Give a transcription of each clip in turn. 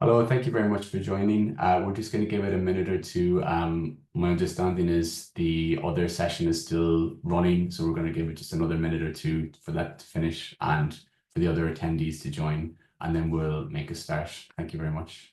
Hello, thank you very much for joining. We're just going to give it a minute or two. My understanding is the other session is still running, so we're going to give it just another minute or two for that to finish and for the other attendees to join, and then we'll make a start. Thank you very much.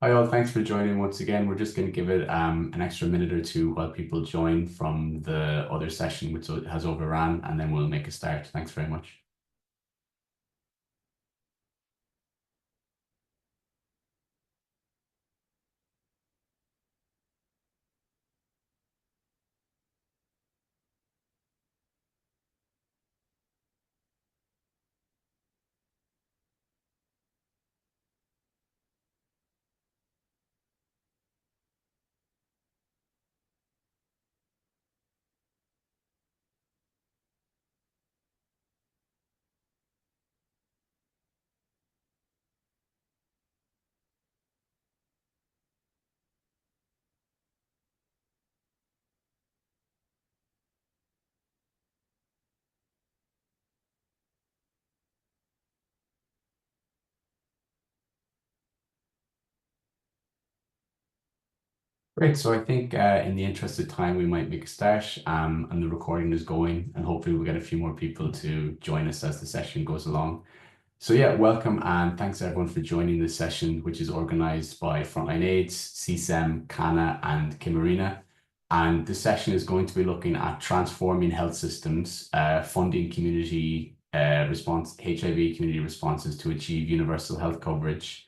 Hi all, thanks for joining once again. We're just going to give it an extra minute or two while people join from the other session, which has overrun, and then we'll make a start. Thanks very much. Great. So I think in the interest of time, we might make a start and the recording is going and hopefully we'll get a few more people to join us as the session goes along. So yeah, welcome and thanks everyone for joining this session, which is organized by Frontline AIDS, CSEM, CANA and Kimarina. And this session is going to be looking at transforming health systems, funding community HIV community responses to achieve universal health coverage.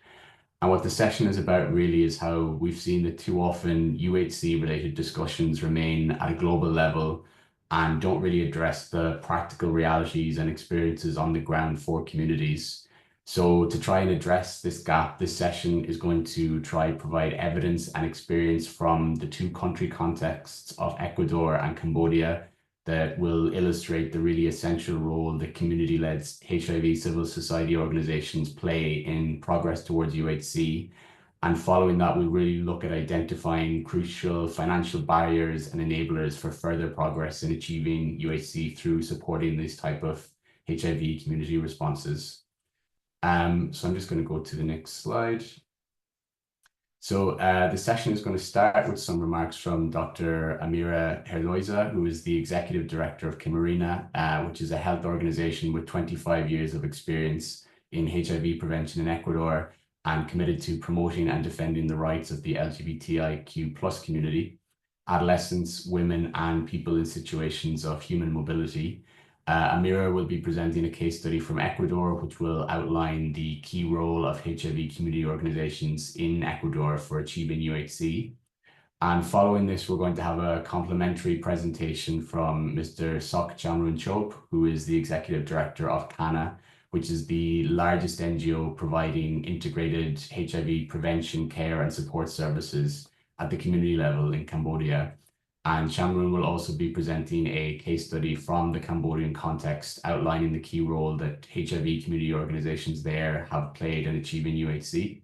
And what the session is about really is how we've seen that too often UHC related discussions remain at a global level and don't really address the practical realities and experiences on the ground for communities. So to try and address this gap, this session is going to try to provide evidence and experience from the two country contexts of Ecuador and Cambodia that will illustrate the really essential role that community-led HIV civil society organizations play in progress towards UHC. And following that, we really look at identifying crucial financial barriers and enablers for further progress in achieving UHC through supporting this type of HIV community responses. So I'm just going to go to the next slide. So the session is going to start with some remarks from Dr. Amira Herloiza, who is the Executive Director of Kimarina, which is a health organization with 25 years of experience in HIV prevention in Ecuador and committed to promoting and defending the rights of the LGBTIQ plus community, adolescents, women, and people in situations of human mobility. Amira will be presenting a case study from Ecuador, which will outline the key role of HIV community organizations in Ecuador for achieving UHC. And following this, we're going to have a complimentary presentation from Mr. Sok Chamrun Chop, who is the Executive Director of CANA, which is the largest NGO providing integrated HIV prevention, care, and support services at the community level in Cambodia. And Chamrun will also be presenting a case study from the Cambodian context, outlining the key role that HIV community organizations there have played in achieving UHC.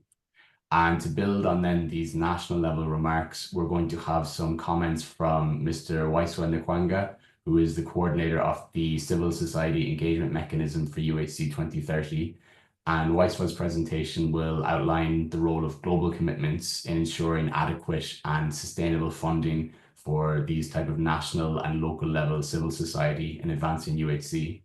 And to build on then these national level remarks, we're going to have some comments from Mr. Waiswa Nkwanga, who is the coordinator of the Civil Society Engagement Mechanism for UHC 2030. And Waiswa's presentation will outline the role of global commitments in ensuring adequate and sustainable funding for these type of national and local level civil society in advancing UHC.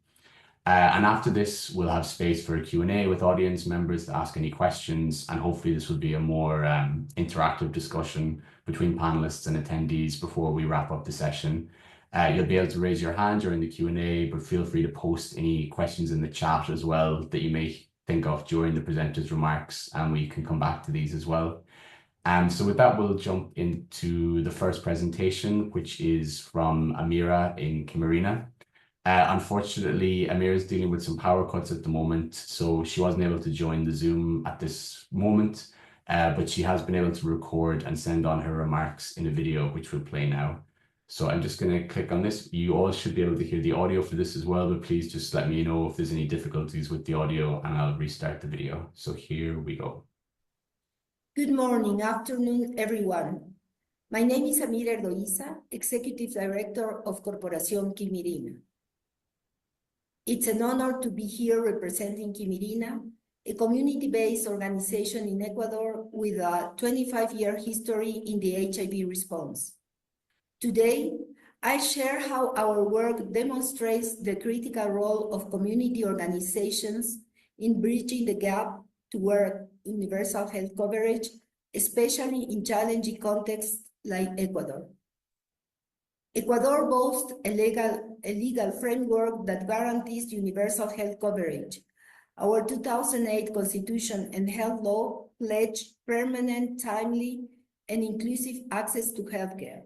And after this, we'll have space for a Q&A with audience members to ask any questions, and hopefully this will be a more interactive discussion between panelists and attendees before we wrap up the session. You'll be able to raise your hand during the Q&A, but feel free to post any questions in the chat as well that you may think of during the presenter's remarks, and we can come back to these as well. So with that, we'll jump into the first presentation, which is from Amira in Kimarina. Unfortunately, Amira is dealing with some power cuts at the moment, so she wasn't able to join the Zoom at this moment, but she has been able to record and send on her remarks in a video, which will play now. So I'm just going to click on this. You all should be able to hear the audio for this as well, but please just let me know if there's any difficulties with the audio and I'll restart the video. So here we go. Good morning, afternoon, everyone. My name is Amira Erdoiza, Executive Director of Corporación Quimirina. It's an honor to be here representing Quimirina, a community-based organization in Ecuador with a 25-year history in the HIV response. Today, I share how our work demonstrates the critical role of community organizations in bridging the gap toward universal health coverage, especially in challenging contexts like Ecuador. Ecuador boasts a legal framework that guarantees universal health coverage. Our 2008 Constitution and health law pledge permanent, timely, and inclusive access to healthcare.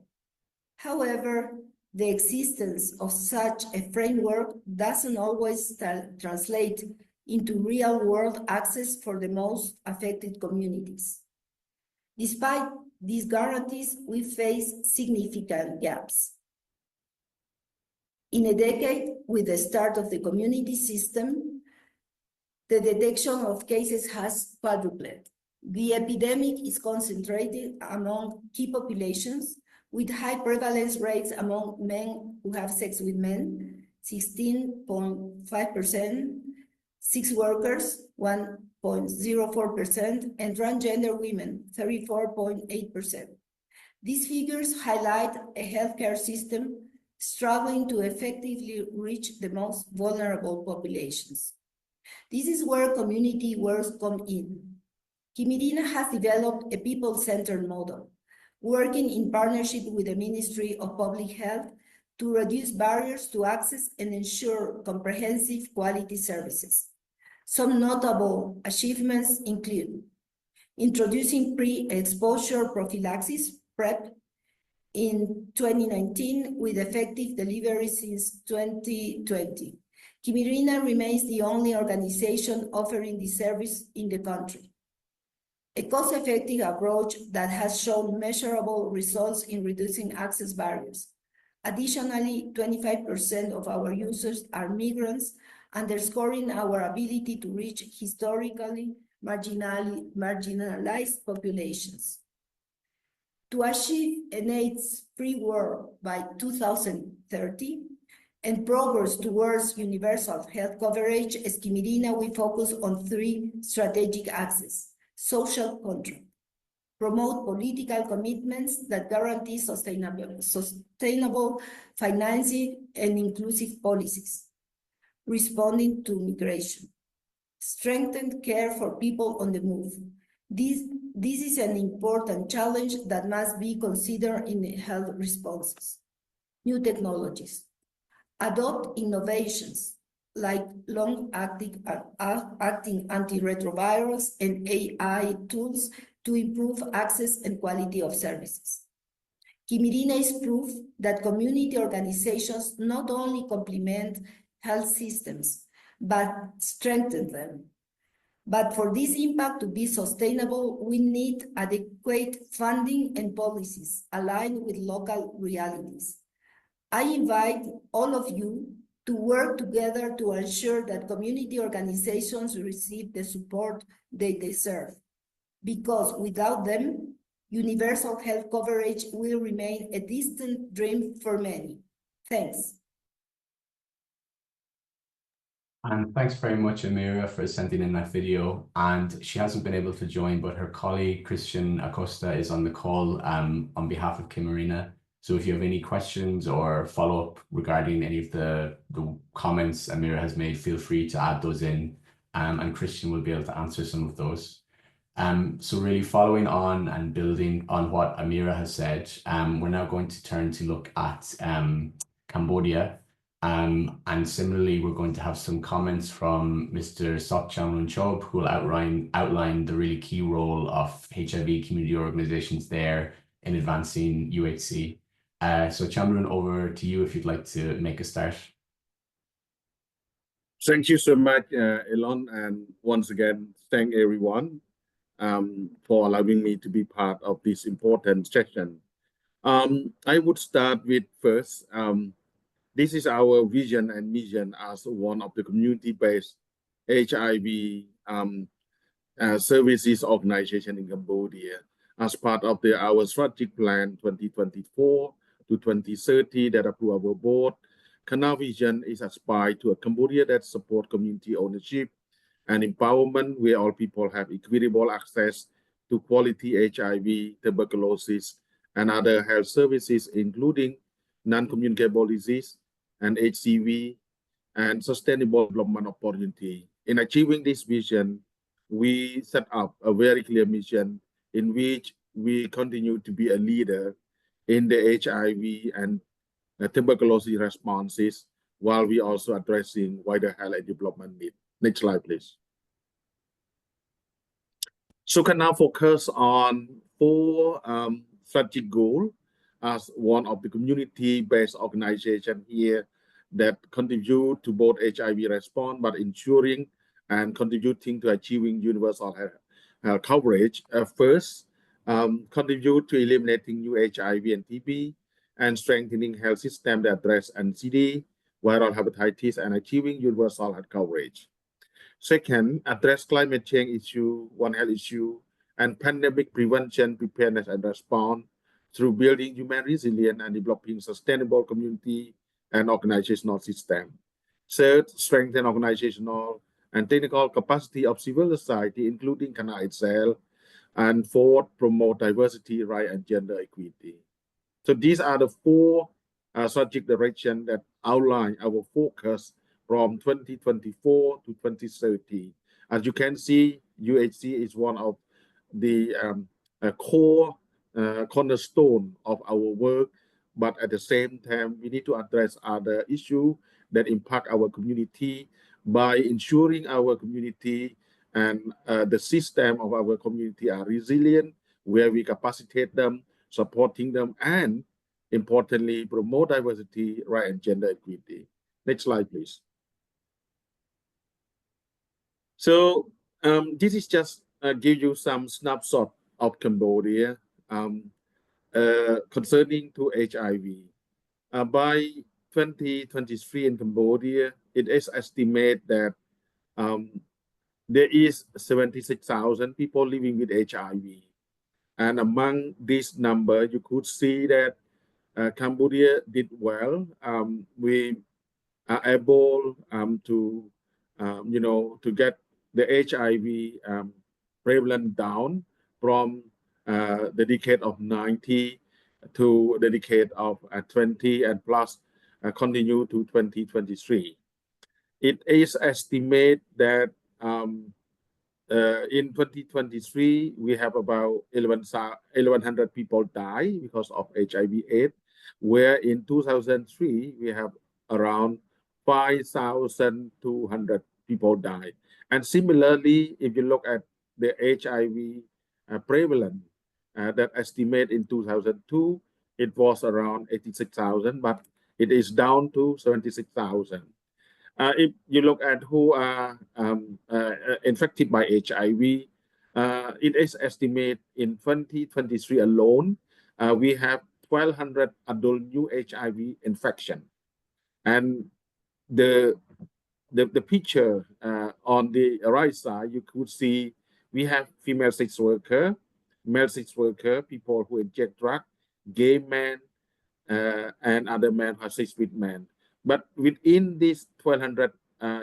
However, the existence of such a framework doesn't always translate into real-world access for the most affected communities. Despite these guarantees, we face significant gaps. In a decade, with the start of the community system, the detection of cases has quadrupled. The epidemic is concentrated among key populations, with high prevalence rates among men who have sex with men, 16.5%, sex workers, 1.04%, and transgender women, 34.8%. These figures highlight a healthcare system struggling to effectively reach the most vulnerable populations. This is where community works come in. Quimirina has developed a people-centered model, working in partnership with the Ministry of Public Health to reduce barriers to access and ensure comprehensive quality services. Some notable achievements include introducing pre-exposure prophylaxis, PrEP, in 2019 with effective delivery since 2020. Quimirina remains the only organization offering this service in the country. A cost-effective approach that has shown measurable results in reducing access barriers. Additionally, 25% of our users are migrants, underscoring our ability to reach historically marginalized populations. To achieve an AIDS-free world by 2030 and progress towards universal health coverage, as Quimirina, we focus on three strategic axes. Social contract, promote political commitments that guarantee sustainable financing and inclusive policies, responding to migration, strengthen care for people on the move. This is an important challenge that must be considered in health responses. New technologies, adopt innovations like long-acting antiretrovirals and AI tools to improve access and quality of services. Quimirina is proof that community organizations not only complement health systems, but strengthen them. But for this impact to be sustainable, we need adequate funding and policies aligned with local realities. I invite all of you to work together to ensure that community organizations receive the support they deserve, because without them, universal health coverage will remain a distant dream for many. Thanks. And thanks very much, Amira, for sending in that video. And she hasn't been able to join, but her colleague, Christian Acosta, is on the call on behalf of Quimirina. So if you have any questions or follow-up regarding any of the comments Amira has made, feel free to add those in, and Christian will be able to answer some of those. So really following on and building on what Amira has said, we're now going to turn to look at Cambodia. And similarly, we're going to have some comments from Mr. Sok Chamlun Chob, who will outline the really key role of HIV community organizations there in advancing UHC. So Chamlun, over to you if you'd like to make a start. Thank you so much, Elon, and once again, thank everyone for allowing me to be part of this important session. I would start with first, this is our vision and mission as one of the community-based HIV services organization in Cambodia as part of our strategic plan 2024 to 2030 that approved our board. Canal Vision is aspired to a Cambodia that supports community ownership and empowerment where all people have equitable access to quality HIV, tuberculosis, and other health services, including non-communicable disease and HIV, and sustainable development opportunity. In achieving this vision, we set up a very clear mission in which we continue to be a leader in the HIV and tuberculosis responses, while we also addressing wider health and development needs. Next slide, please. So can now focus on four strategic goals as one of the community-based organization here that contribute to both HIV response, but ensuring and contributing to achieving universal health coverage. First, contribute to eliminating new HIV and TB and strengthening health system that address NCD, viral hepatitis, and achieving universal health coverage. Second, address climate change issue, One Health issue, and pandemic prevention, preparedness, and response through building human resilience and developing sustainable community and organizational system. Third, strengthen organizational and technical capacity of civil society, including Canal itself. And fourth, promote diversity, right, and gender equity. So these are the four strategic directions that outline our focus from 2024 to 2030. As you can see, UHC is one of the core cornerstone of our work, but at the same time, we need to address other issues that impact our community by ensuring our community and the system of our community are resilient, where we capacitate them, supporting them, and importantly, promote diversity, right, and gender equity. Next slide, please. So this is just give you some snapshot of Cambodia concerning to HIV. By 2023 in Cambodia, it is estimated that there is 76,000 people living with HIV. And among this number, you could see that Cambodia did well. We are able to, to get the HIV prevalence down from the decade of 90 to the decade of 20 and plus continue to 2023. It is estimated that in 2023, we have about 1,100 people die because of HIV/AIDS, where in 2003, we have around 5,200 people died. And similarly, if you look at the HIV prevalence, that estimate in 2002, it was around 86,000, but it is down to 76,000. If you look at who are infected by HIV, it is estimated in 2023 alone, we have 1,200 adult new HIV infection. And the picture on the right side, you could see we have female sex worker, male sex worker, people who inject drug, gay men, and other men who have sex with men. But within this 1,200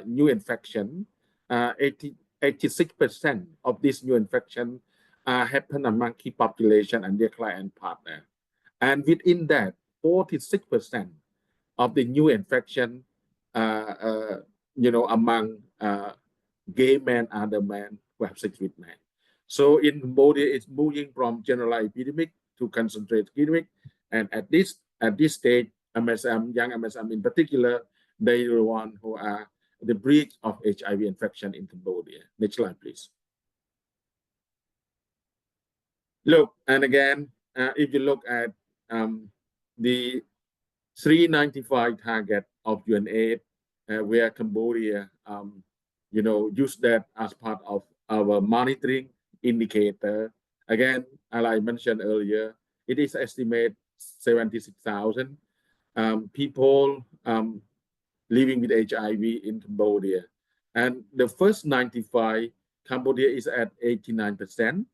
new infection, 86% of this new infection happen among key population and their client partner. And within that, 46% of the new infection, among gay men, other men who have sex with men. So in Cambodia, it's moving from general epidemic to concentrated epidemic. And at this stage, MSM, young MSM in particular, they are the one who are the breach of HIV infection in Cambodia. Next slide, please. Look, and again, if you look at the 395 target of UNAIDS, where Cambodia, use that as part of our monitoring indicator. Again, as I mentioned earlier, it is estimated 76,000 people living with HIV in Cambodia. And the first 95, Cambodia is at 89%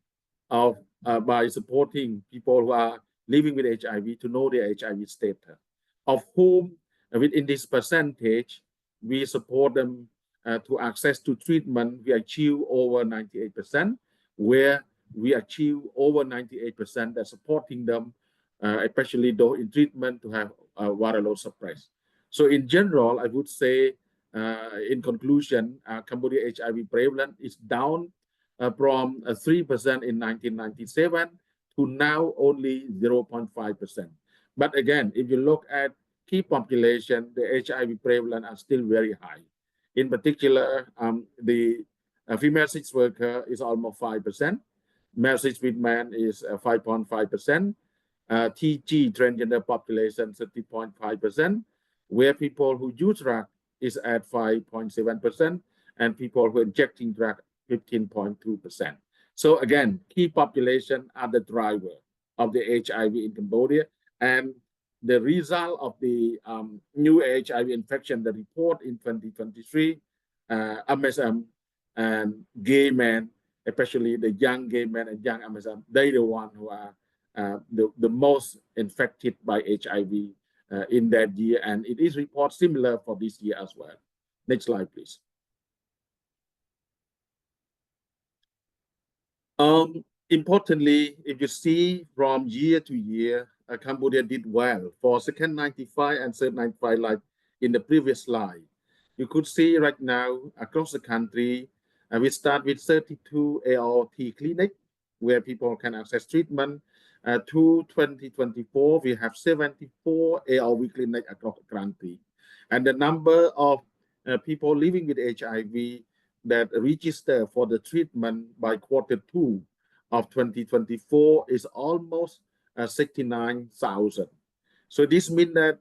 of by supporting people who are living with HIV to know their HIV status, of whom within this percentage, we support them to access to treatment. We achieve over 98%, where we achieve over 98% that supporting them, especially those in treatment, to have viral load suppressed. So in general, I would say, in conclusion, Cambodia HIV prevalence is down from 3% in 1997 to now only 0.5%. But again, if you look at key population, the HIV prevalence are still very high. In particular, the female sex worker is almost 5%. Male sex with man is 5.5%. TG, transgender population, 30.5%. Where people who use drug is at 5.7%, and people who are injecting drug 15.2%. So again, key population are the driver of the HIV in Cambodia, and the result of the new HIV infection, the report in 2023, MSM and gay men, especially the young gay men and young MSM, they're the ones who are the most infected by HIV in that year, and it is reported similar for this year as well. Next slide, please. Importantly, if you see from year to year, Cambodia did well for second 95 and third 95, like in the previous slide. You could see right now across the country, we start with 32 ART clinics where people can access treatment. To 2024, we have 74 ARV clinics across the country. And the number of people living with HIV that register for the treatment by Q2 of 2024 is almost 69,000. So this means that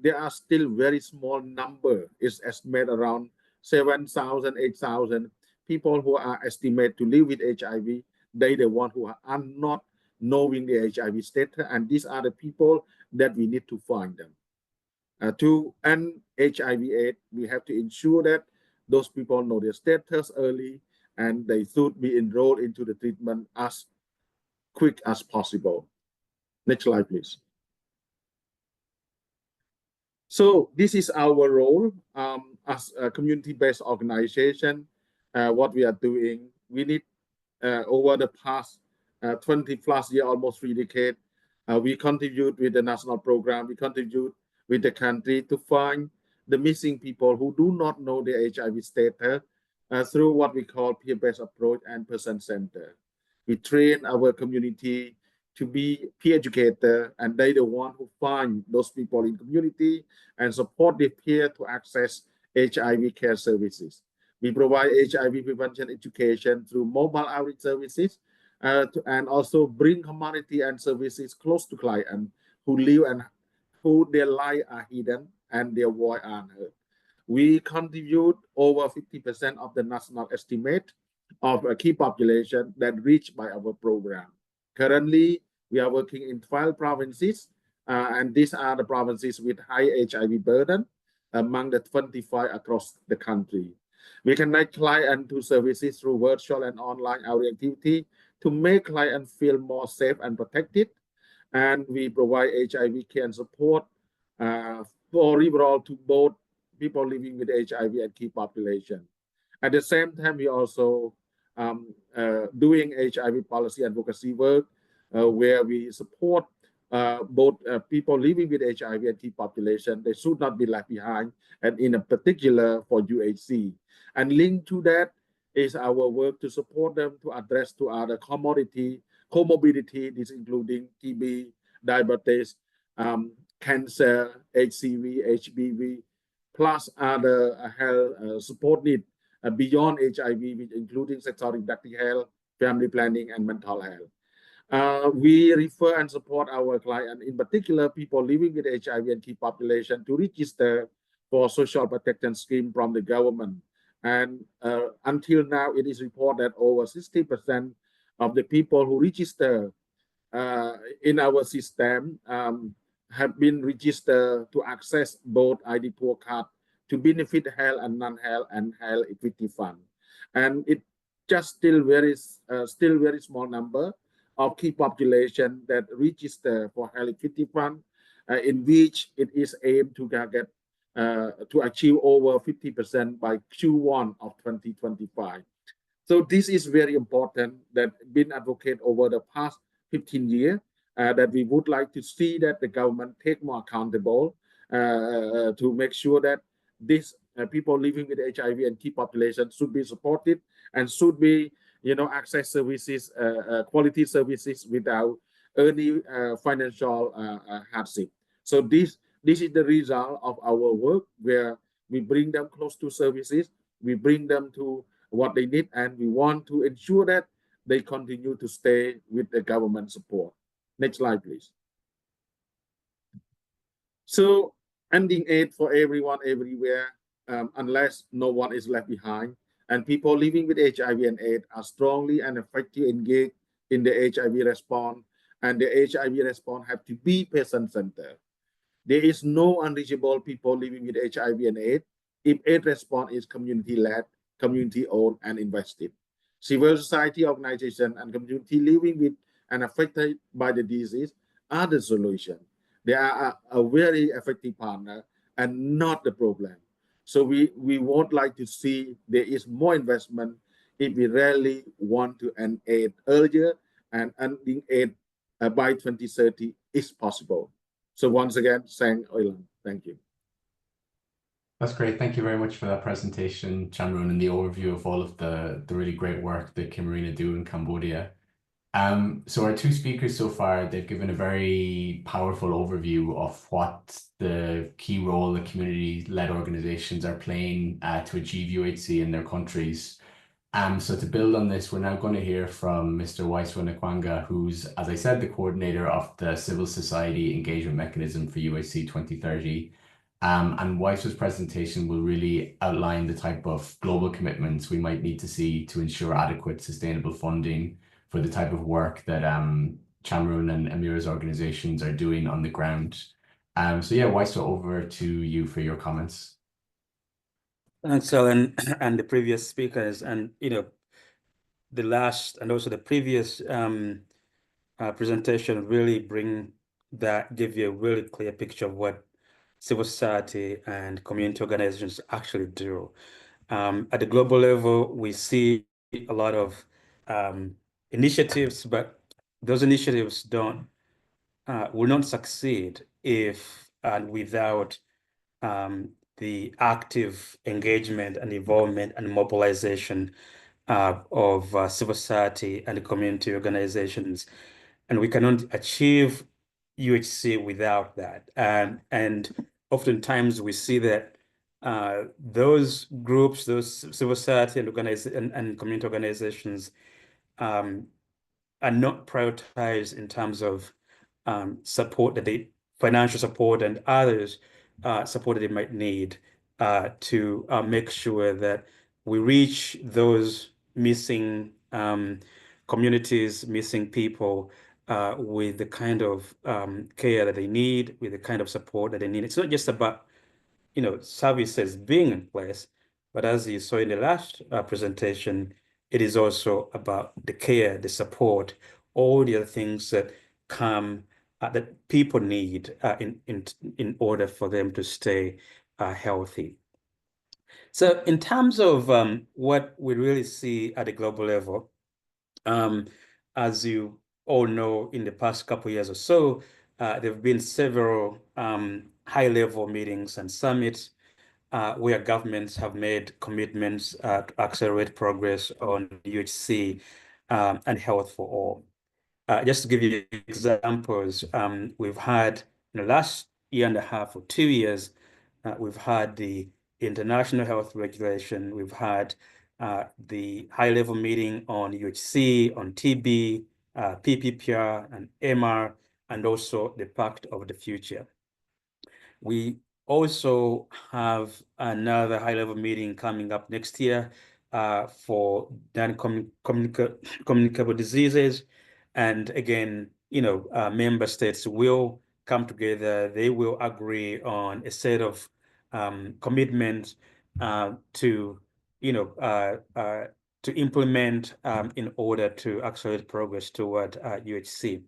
there are still very small number, is estimated around 7,000, 8,000 people who are estimated to live with HIV. They the one who are not knowing the HIV status, and these are the people that we need to find them. To end HIV/AIDS, we have to ensure that those people know their status early, and they should be enrolled into the treatment as quick as possible. Next slide, please. So this is our role as a community-based organization. What we are doing, we need over the past 20 plus years, almost 3 decades, we contribute with the national program, we contribute with the country to find the missing people who do not know their HIV status through what we call peer-based approach and person-centered. We train our community to be peer educator, and they the one who find those people in community and support the peer to access HIV care services. We provide HIV prevention education through mobile outreach services and also bring humanity and services close to clients who live and who their lives are hidden and their voice are unheard. We contribute over 50% of the national estimate of a key population that reached by our program. Currently, we are working in 12 provinces, and these are the provinces with high HIV burden among the 25 across the country. We connect clients to services through virtual and online outreach activity to make clients feel more safe and protected. And we provide HIV care and support for referral to both people living with HIV and key population. At the same time, we also doing HIV policy advocacy work where we support both people living with HIV and key population. They should not be left behind, and in particular for UHC. And linked to that is our work to support them to address to other comorbidity, this including TB, diabetes, cancer, HCV, HBV, plus other health support needs beyond HIV, including sexual reproductive health, family planning, and mental health. We refer and support our clients, in particular people living with HIV and key population, to register for social protection scheme from the government. And until now, it is reported that over 60% of the people who register in our system have been registered to access both ID poor card to benefit health and non-health and health equity fund. And it just still very small number of key population that register for health equity fund, in which it is aimed to get to achieve over 50% by Q1 of 2025. So this is very important that been advocated over the past 15 years, that we would like to see that the government take more accountable to make sure that these people living with HIV and key population should be supported and should be, access services, quality services without any financial hardship. So this is the result of our work, where we bring them close to services, we bring them to what they need, and we want to ensure that they continue to stay with the government support. Next slide, please. So ending aid for everyone, everywhere, unless no one is left behind, and people living with HIV and AIDS are strongly and effectively engaged in the HIV response, and the HIV response have to be patient-centered. There is no unreachable people living with HIV and AIDS if AIDS response is community-led, community-owned, and invested. Civil society organization and community living with and affected by the disease are the solution. They are a very effective partner and not the problem. So we would like to see there is more investment if we really want to end AIDS earlier, and ending AIDS by 2030 is possible. So once again, thank you. That's great. Thank you very much for that presentation, Chamroon, and the overview of all of the really great work that Camarina do in Cambodia. So our two speakers so far, they've given a very powerful overview of what the key role the community-led organizations are playing to achieve UHC in their countries. So to build on this, we're now going to hear from Mr. Waiswa Nakwanga, who's, as I said, the coordinator of the Civil Society Engagement Mechanism for UHC 2030. And Waiswa's presentation will really outline the type of global commitments we might need to see to ensure adequate sustainable funding for the type of work that Chamroon and Amira's organizations are doing on the ground. So yeah, Waiswa, over to you for your comments. Thanks, Alan, and the previous speakers, and the last and also the previous presentation really give you a really clear picture of what civil society and community organizations actually do. At the global level, we see a lot of initiatives, but those initiatives will not succeed if and without the active engagement and involvement and mobilization of civil society and community organizations. And we cannot achieve UHC without that. And oftentimes we see that those groups, those civil society and community organizations are not prioritized in terms of support financial support and others support that they might need to make sure that we reach those missing communities, missing people with the kind of care that they need, with the kind of support that they need. It's not just about services being in place, but as you saw in the last presentation, it is also about the care, the support, all the other things that come that people need in order for them to stay healthy. So in terms of what we really see at the global level, as you all know, in the past couple of years or so, there have been several high-level meetings and summits where governments have made commitments to accelerate progress on UHC and health for all. Just to give you examples, we've had in the last year and a half or 2 years, we've had the International Health Regulation, we've had the high-level meeting on UHC, on TB, PPPR, and MR, and also the Pact of the Future. We also have another high-level meeting coming up next year for non-communicable diseases. And again, member states will come together. They will agree on a set of commitments to implement in order to accelerate progress toward UHC.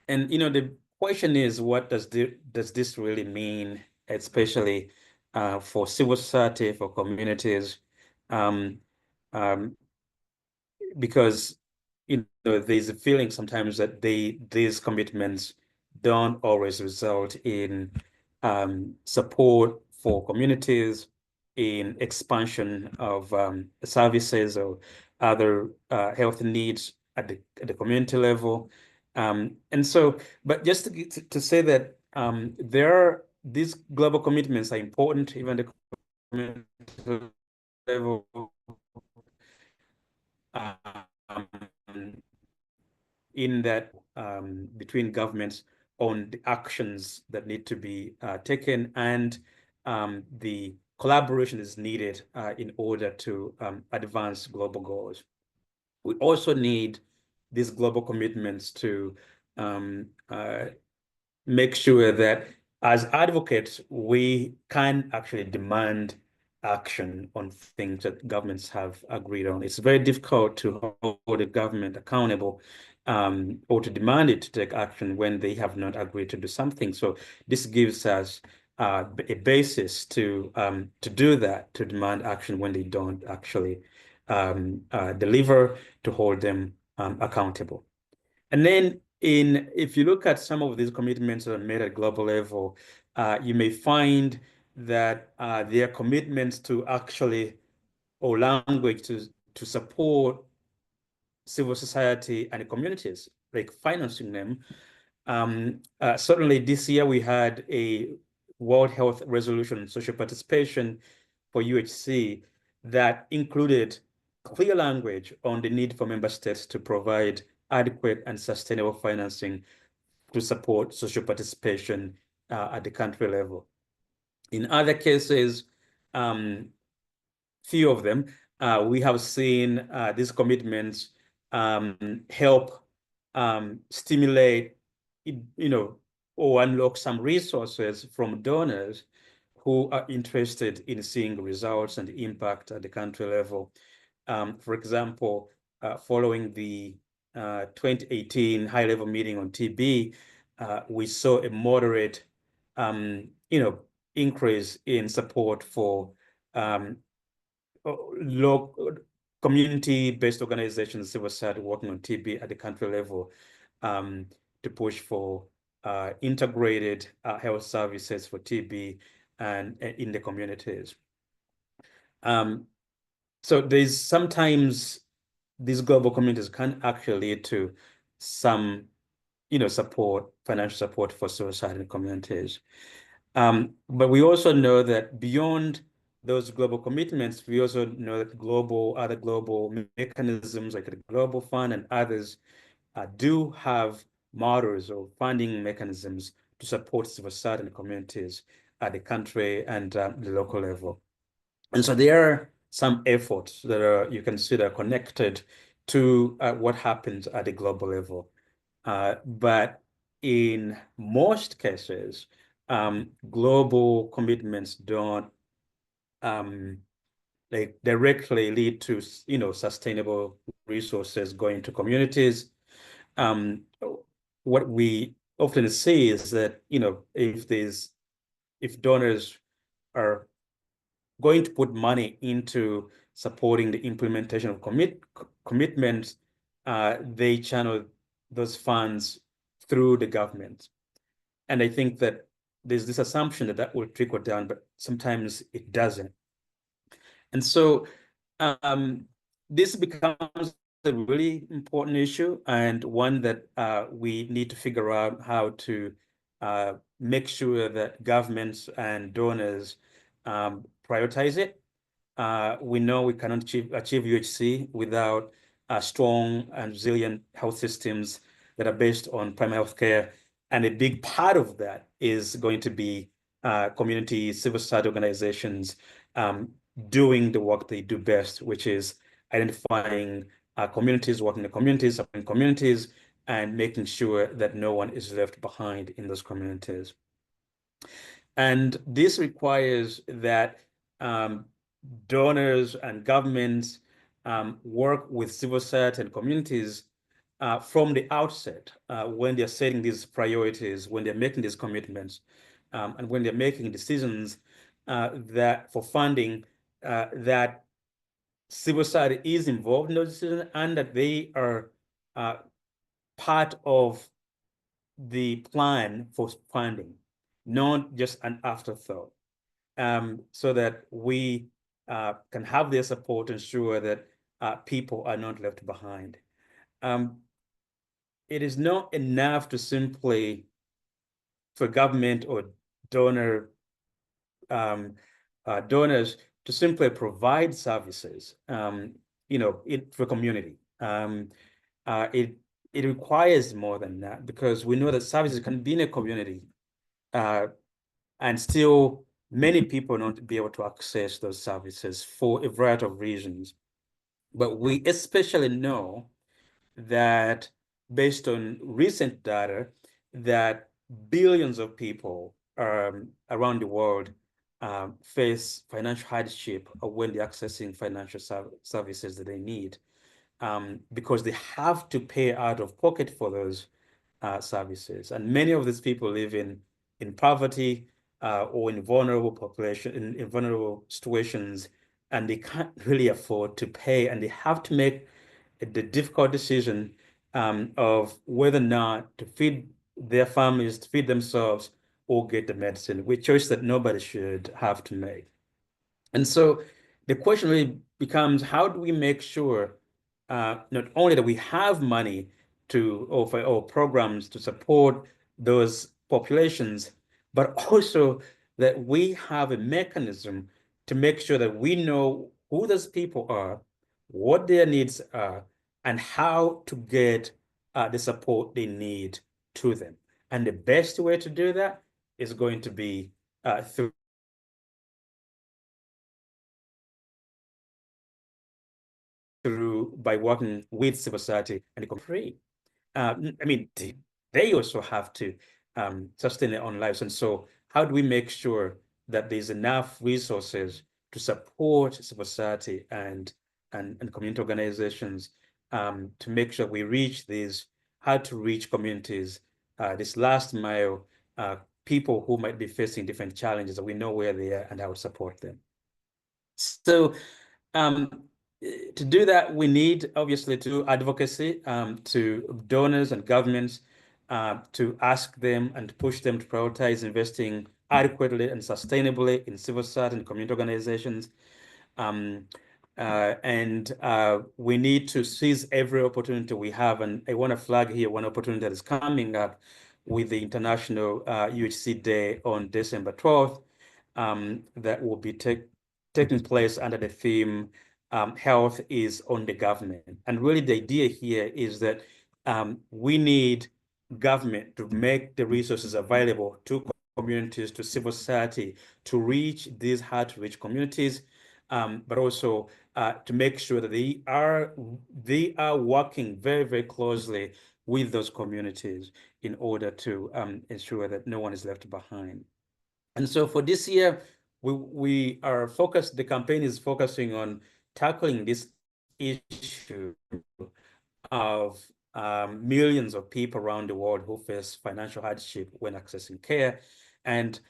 And the question is, what does this really mean, especially for civil society, for communities, because there's a feeling sometimes that these commitments don't always result in support for communities, in expansion of services or other health needs at the community level. And so, but just to say that these global commitments are important, even the community level. In that between governments on the actions that need to be taken, and the collaboration is needed in order to advance global goals. We also need these global commitments to make sure that as advocates, we can actually demand action on things that governments have agreed on. It's very difficult to hold the government accountable or to demand it to take action when they have not agreed to do something. So this gives us a basis to do that, to demand action when they don't actually deliver, to hold them accountable. And then if you look at some of these commitments that are made at global level, you may find that their commitments to actually, or language to support civil society and the communities, like financing them. Certainly this year we had a World Health Resolution on social participation for UHC that included clear language on the need for member states to provide adequate and sustainable financing to support social participation at the country level. In other cases, few of them, we have seen these commitments help stimulate, or unlock some resources from donors who are interested in seeing results and impact at the country level. For example, following the 2018 high-level meeting on TB, we saw a moderate, increase in support for local community-based organizations, civil society working on TB at the country level, to push for integrated health services for TB and in the communities. So there's sometimes these global communities can actually lead to some, support, financial support for suicide in communities. But we also know that beyond those global commitments, we also know that other global mechanisms like the Global Fund and others do have models or funding mechanisms to support civil society and communities at the country and the local level. And so there are some efforts that you can see that are connected to what happens at the global level. But in most cases, global commitments don't like directly lead to sustainable resources going to communities. What we often see is that if donors are going to put money into supporting the implementation of commitments, they channel those funds through the government. And I think that there's this assumption that will trickle down, but sometimes it doesn't. And so this becomes a really important issue, and one that we need to figure out how to make sure that governments and donors prioritize it. We know we cannot achieve UHC without strong and resilient health systems that are based on primary health care. And a big part of that is going to be community civil society organizations doing the work they do best, which is identifying communities, working in communities, supporting communities, and making sure that no one is left behind in those communities. And this requires that donors and governments work with civil society and communities from the outset when they're setting these priorities, when they're making these commitments, and when they're making decisions that for funding, that civil society is involved in those decisions and that they are part of the plan for funding, not just an afterthought, so that we can have their support, ensure that people are not left behind. It is not enough to simply, for government or donors to simply provide services, for community. It requires more than that, because we know that services can be in a community and still many people not be able to access those services for a variety of reasons. But we especially know that, based on recent data, that billions of people around the world face financial hardship when they're accessing financial services that they need, because they have to pay out of pocket for those services. And many of these people live in poverty or in vulnerable population, in vulnerable situations, and they can't really afford to pay, and they have to make the difficult decision of whether or not to feed their families, to feed themselves, or get the medicine, which choice that nobody should have to make. And so the question really becomes, how do we make sure not only that we have money to offer or programs to support those populations, but also that we have a mechanism to make sure that we know who those people are, what their needs are, and how to get the support they need to them. And the best way to do that is going to be by working with civil society and the free. I mean, they also have to sustain their own lives. And so how do we make sure that there's enough resources to support civil society and community organizations to make sure we reach these hard to reach communities, this last mile, people who might be facing different challenges, that we know where they are and how to support them. So to do that, we need, obviously, to do advocacy to donors and governments to ask them and to push them to prioritize investing adequately and sustainably in civil society and community organizations. We need to seize every opportunity we have. And I want to flag here one opportunity that is coming up with the International UHC Day on December 12th that will be taking place under the theme health is on the government. And really the idea here is that we need government to make the resources available to communities, to civil society, to reach these hard to reach communities, but also to make sure that they are working very, very closely with those communities in order to ensure that no one is left behind. And so for this year, we are focused, the campaign is focusing on tackling this issue of millions of people around the world who face financial hardship when accessing care. And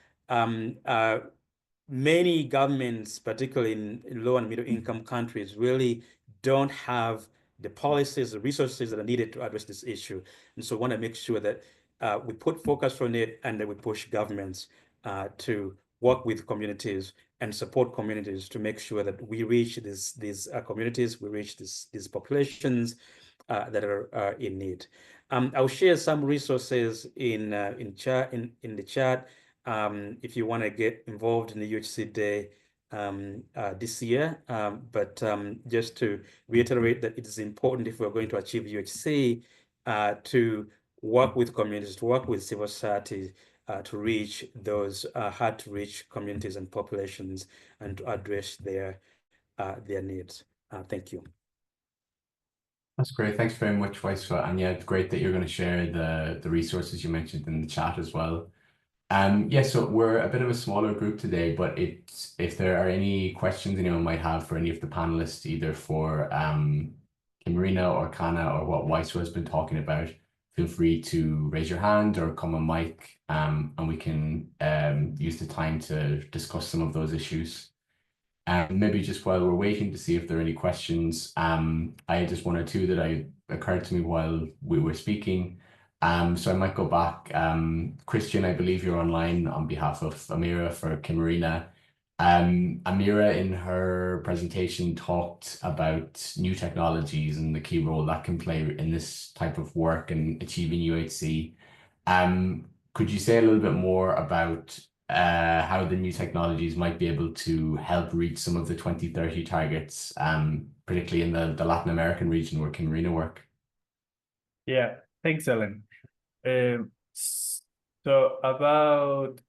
many governments, particularly in low and middle income countries, really don't have the policies, the resources that are needed to address this issue. And so we want to make sure that we put focus on it and that we push governments to work with communities and support communities to make sure that we reach these communities, we reach these populations that are in need. I'll share some resources in the chat if you want to get involved in the UHC Day this year. But just to reiterate that it is important, if we're going to achieve UHC, to work with communities, to work with civil society, to reach those hard to reach communities and populations and to address their needs. Thank you. That's great. Thanks very much, Waiswa. And yeah, it's great that you're going to share the resources you mentioned in the chat as well. Yeah, so we're a bit of a smaller group today, but if there are any questions anyone might have for any of the panelists, either for Kimarina or Kana or what Waiswa has been talking about, feel free to raise your hand or come on mic, and we can use the time to discuss some of those issues. Maybe just while we're waiting to see if there are any questions, I had just one or two that occurred to me while we were speaking. So I might go back. Christian, I believe you're online on behalf of Amira for Kimarina. Amira, in her presentation, talked about new technologies and the key role that can play in this type of work and achieving UHC. Could you say a little bit more about how the new technologies might be able to help reach some of the 2030 targets, particularly in the Latin American region where Kimarina work? Yeah, thanks, Ellen. So about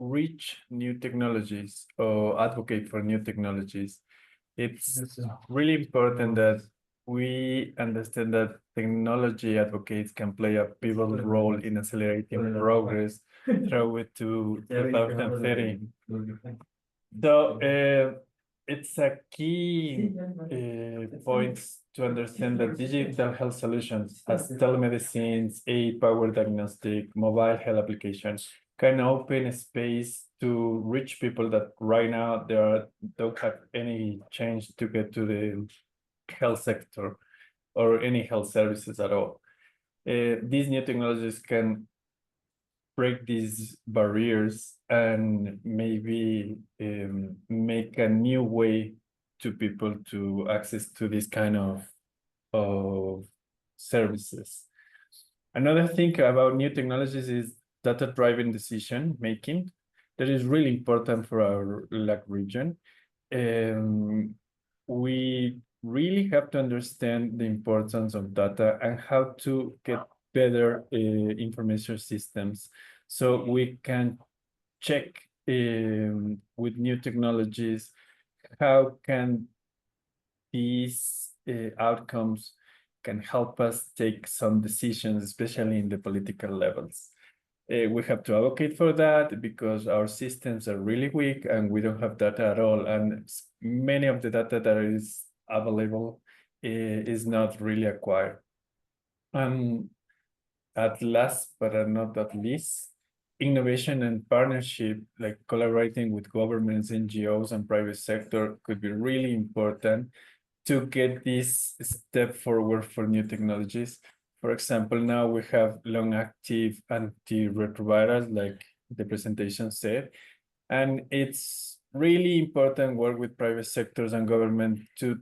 reach new technologies or advocate for new technologies, it's really important that we understand that technology advocates can play a pivotal role in accelerating progress through it to 2030. So it's a key point to understand that digital health solutions as telemedicines, AI-powered diagnostic, mobile health applications can open a space to reach people that right now don't have any change to get to the health sector or any health services at all. These new technologies can break these barriers and maybe make a new way to people to access to this kind of services. Another thing about new technologies is data-driven decision making. That is really important for our LAC region. We really have to understand the importance of data and how to get better information systems so we can check with new technologies how can these outcomes can help us take some decisions, especially in the political levels. We have to advocate for that because our systems are really weak and we don't have data at all. And many of the data that is available is not really acquired. At last, but not at least, innovation and partnership, like collaborating with governments, NGOs, and private sector could be really important to get this step forward for new technologies. For example, now we have long-active antiretrovirals, like the presentation said, and it's really important work with private sectors and government to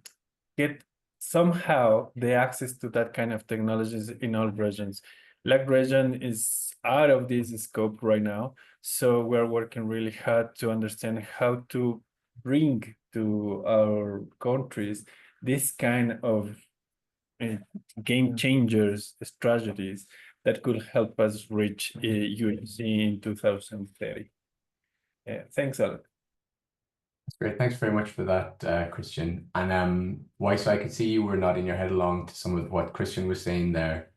get somehow the access to that kind of technologies in all regions. LAC region is out of this scope right now, so we're working really hard to understand how to bring to our countries this kind of game changers strategies that could help us reach UHC in 2030. Thanks, Alan. That's great. Thanks very much for that, Christian. And Weiss, I could see you were nodding your head along to some of what Christian was saying there.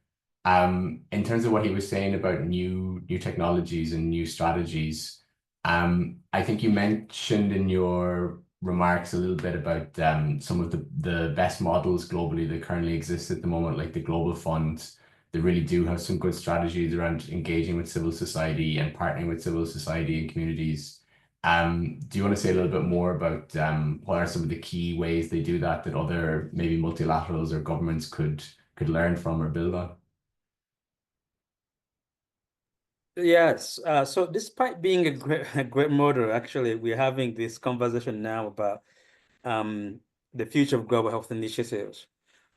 In terms of what he was saying about new technologies and new strategies, I think you mentioned in your remarks a little bit about some of the best models globally that currently exist at the moment, like the Global Fund. They really do have some good strategies around engaging with civil society and partnering with civil society and communities. Do you want to say a little bit more about what are some of the key ways they do that other maybe multilaterals or governments could learn from or build on? Yes. So despite being a great model, actually, we're having this conversation now about the future of global health initiatives,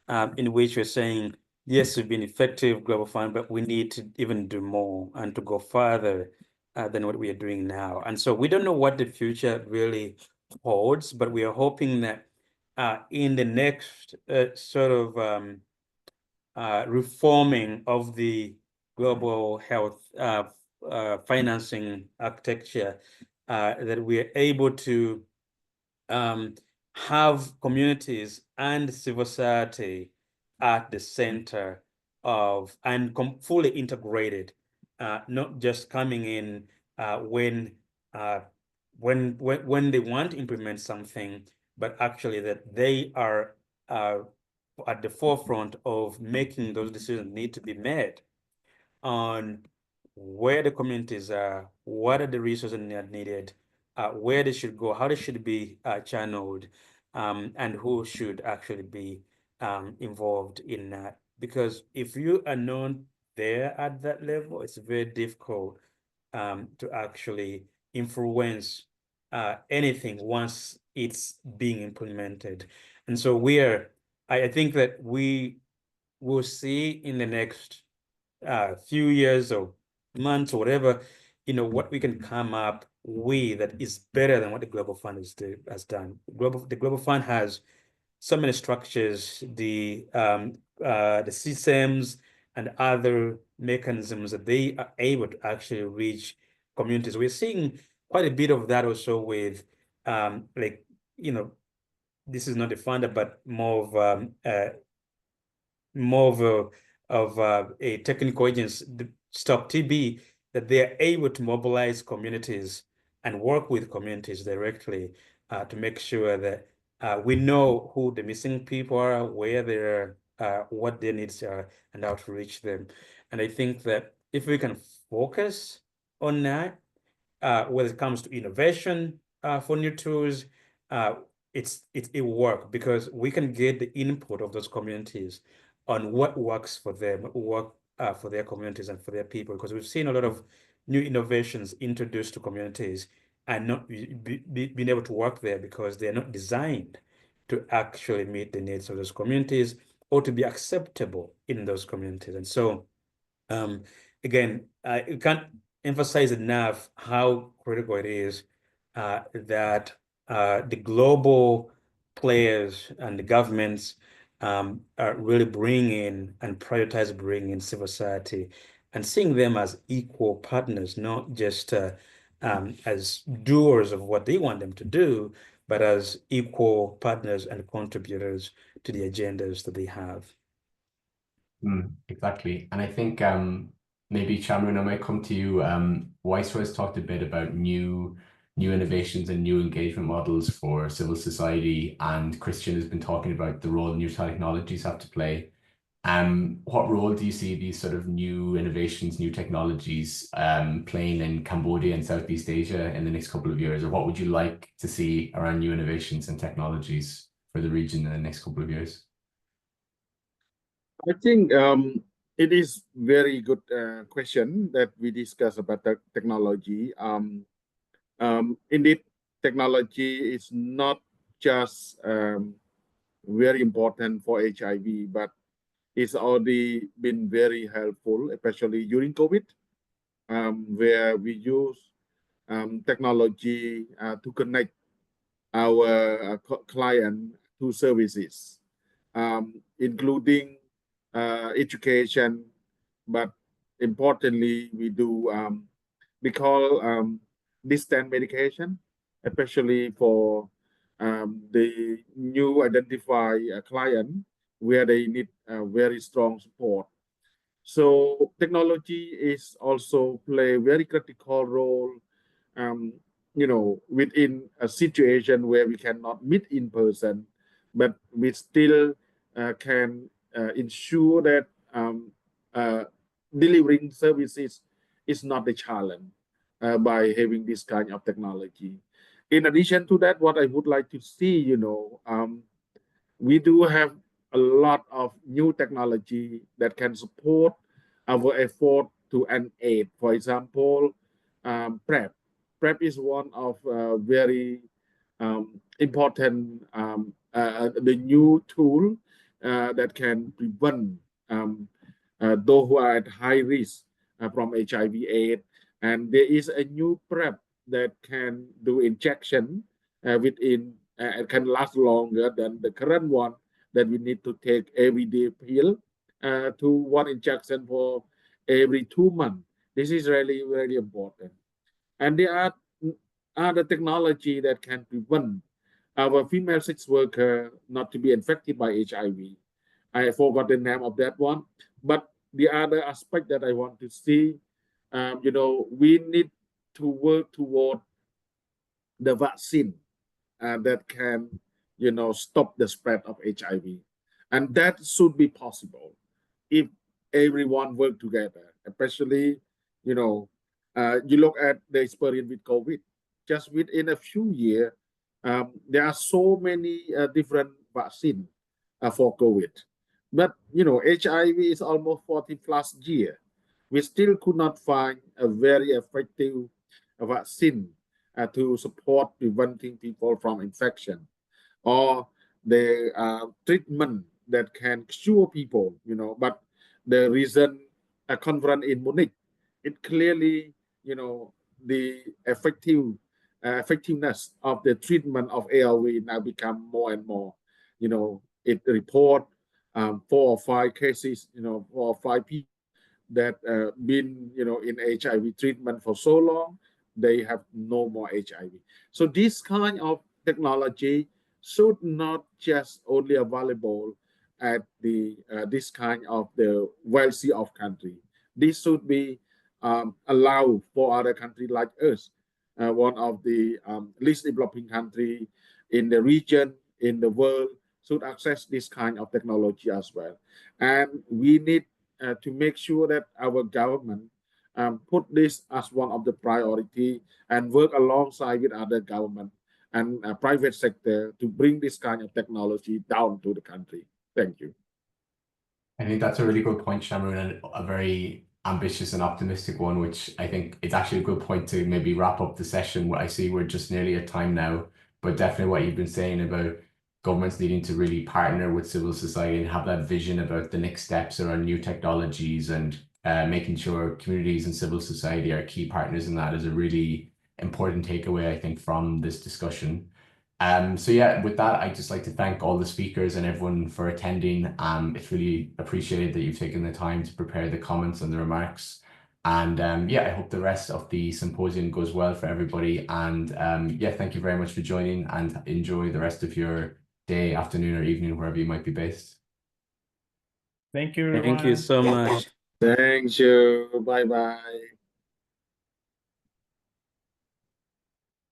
in which we're saying, yes, we've been effective global fund, but we need to even do more and to go further than what we are doing now. And so we don't know what the future really holds, but we are hoping that in the next sort of reforming of the global health financing architecture, that we are able to have communities and civil society at the center of and fully integrated, not just coming in when they want to implement something, but actually that they are at the forefront of making those decisions need to be made on where the communities are, what are the resources needed, where they should go, how they should be channeled, and who should actually be involved in that. Because if you are not there at that level, it's very difficult to actually influence anything once it's being implemented. And so I think that we will see in the next few years or months or whatever, what we can come up with that is better than what the Global Fund has done. The Global Fund has so many structures, the systems and other mechanisms that they are able to actually reach communities. We're seeing quite a bit of that also with this is not the funder, but more of a technical agency, Stop TB, that they are able to mobilize communities and work with communities directly to make sure that we know who the missing people are, where they're, what their needs are, and how to reach them. And I think that if we can focus on that, when it comes to innovation for new tools, it will work because we can get the input of those communities on what works for them, what work for their communities and for their people. Because we've seen a lot of new innovations introduced to communities and not being able to work there because they're not designed to actually meet the needs of those communities or to be acceptable in those communities. And so, again, I can't emphasize enough how critical it is that the global players and the governments really bring in and prioritize bringing in civil society and seeing them as equal partners, not just as doers of what they want them to do, but as equal partners and contributors to the agendas that they have. Exactly. And I think maybe Chamran, I might come to you. Wisewa has talked a bit about new innovations and new engagement models for civil society, and Christian has been talking about the role new technologies have to play. What role do you see these sort of new innovations, new technologies playing in Cambodia and Southeast Asia in the next couple of years? Or what would you like to see around new innovations and technologies for the region in the next couple of years? I think it is very good question that we discuss about the technology. Indeed, technology is not just very important for HIV, but it's already been very helpful, especially during COVID, where we use technology to connect our client to services, including education, but importantly, we call distant medication, especially for the new identified client where they need very strong support. So technology is also play a very critical role, within a situation where we cannot meet in person, but we still can ensure that delivering services is not a challenge by having this kind of technology. In addition to that, what I would like to see, we do have a lot of new technology that can support our effort to end AIDS. For example, PrEP. PrEP is one of very important, the new tool that can prevent those who are at high risk from HIV/AIDS. And there is a new PrEP that can do injection within, it can last longer than the current one that we need to take every day pill to one injection for every 2 months. This is really, really important. And there are other technology that can prevent our female sex worker not to be infected by HIV. I forgot the name of that one. But the other aspect that I want to see, we need to work toward the vaccine that can, stop the spread of HIV. And that should be possible if everyone work together, especially, you look at the experience with COVID. Just within a few years, there are so many different vaccines for COVID. But, HIV is almost 40 plus years. We still could not find a very effective vaccine to support preventing people from infection, or the treatment that can cure people, but the recent conference in Munich, it clearly, the effectiveness of the treatment of ARV now become more and more, it report 4 or 5 cases, 4 or 5 people that been, in HIV treatment for so long, they have no more HIV. So this kind of technology should not just only available at the this kind of the wealthy of country. This should be allowed for other countries like us, one of the least developing country in the region, in the world, should access this kind of technology as well. And we need to make sure that our government put this as one of the priority and work alongside with other government and private sector to bring this kind of technology down to the country. Thank you. I think that's a really good point, Shamroon, and a very ambitious and optimistic one, which I think it's actually a good point to maybe wrap up the session. I see we're just nearly at time now, but definitely what you've been saying about governments needing to really partner with civil society and have that vision about the next steps around new technologies and making sure communities and civil society are key partners in that is a really important takeaway, I think, from this discussion. So yeah, with that, I'd just like to thank all the speakers and everyone for attending. It's really appreciated that you've taken the time to prepare the comments and the remarks. And yeah, I hope the rest of the symposium goes well for everybody. And yeah, thank you very much for joining, and enjoy the rest of your day, afternoon, or evening, wherever you might be based. Thank you, everyone. Thank you so much. Thank you. Bye-bye.